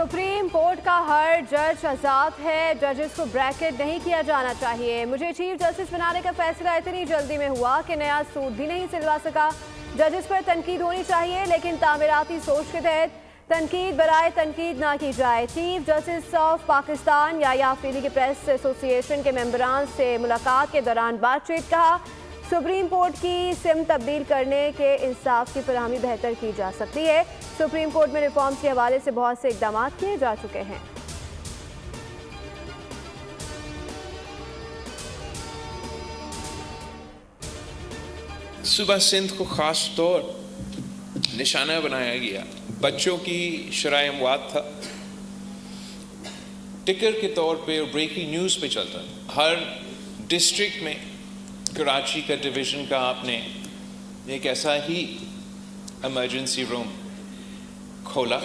Supreme court का हर जज आजाद है, जजेस को ब्रैकेट नहीं किया जाना चाहिए। मुझे चीफ जस्टिस बनाने का फैसला इतनी जल्दी में हुआ कि नया सूट भी नहीं सिलवा सका। जजेस पर तनकीद होनी चाहिए, लेकिन तामीराती सोच के तहत तनकीद बराए तनकीद ना की जाए। Chief justice of Pakistan Yahya Afridi के प्रेस एसोसिएशन के मेंबरान से मुलाकात के दौरान बातचीत कहा, सुप्रीम कोर्ट की सिम तब्दील करने के इंसाफ की फराहमी बेहतर की जा सकती है। सुप्रीम कोर्ट में रिफॉर्म्स के हवाले से बहुत से इकदाम किए जा चुके हैं। सुबह सिंध को खास तौर निशाना बनाया गया। बच्चों की शराय अमवात था, टिकर के तौर पे और ब्रेकिंग न्यूज़ पे चलता था। हर डिस्ट्रिक्ट में कराची का डिवीज़न का आपने एक ऐसा ही इमरजेंसी रूम खोला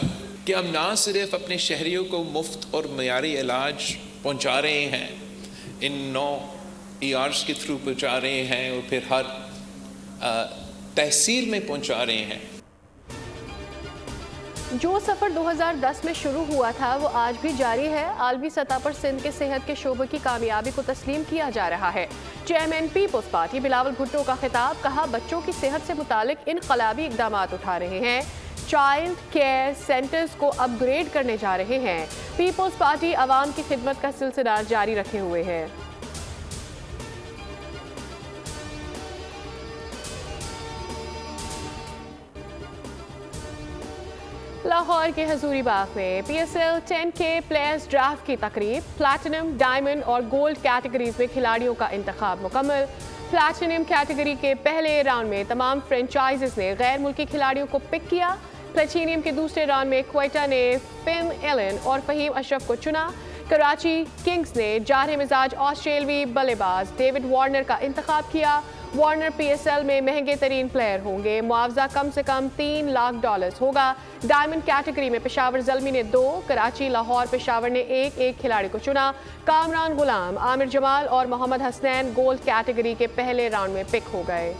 कि हम ना सिर्फ अपने शहरियों को मुफ्त और मयारी इलाज पहुंचा रहे हैं, इन 9 ERs के थ्रू पहुंचा रहे हैं और फिर हर तहसील में पहुंचा रहे हैं। जो सफ़र 2010 में शुरू हुआ था वो आज भी जारी है। आलमी सतह पर सिंध के सेहत के शोबे की कामयाबी को तस्लीम किया जा रहा है। चेयरमैन पीपल्स पार्टी बिलावल भुट्टो का खिताब, कहा बच्चों की सेहत से मुतालिक इनकलाबी इकदाम उठा रहे हैं। चाइल्ड केयर सेंटर्स को अपग्रेड करने जा रहे हैं। पीपल्स पार्टी आवाम की खिदमत का सिलसिला जारी रखे हुए है। लाहौर के हजूरी बाग में PSL 10K प्लेयर्स ड्राफ्ट की तकरीब। प्लैटिनम, डायमंड और गोल्ड कैटेगरीज में खिलाड़ियों का इंतखाब मुकम्मल। प्लैटिनम कैटेगरी के पहले राउंड में तमाम फ्रेंचाइजीज ने गैर मुल्की खिलाड़ियों को पिक किया। प्लैटिनियम के दूसरे राउंड में क्वेटा ने फिन एलन और फहीम अशरफ को चुना। कराची किंग्स ने जारह मिजाज ऑस्ट्रेलवी बल्लेबाज डेविड वार्नर का इंतखाब किया। वार्नर PSL में महंगे तरीन प्लेयर होंगे। मुआवजा कम से कम $3 लाख होगा। डायमंड कैटेगरी में पेशावर जल्मी ने 2, कराची, लाहौर, पेशावर ने एक खिलाड़ी को चुना। कामरान गुलाम, आमिर जमाल और मोहम्मद हसनैन गोल्ड कैटेगरी के पहले राउंड में पिक हो गए।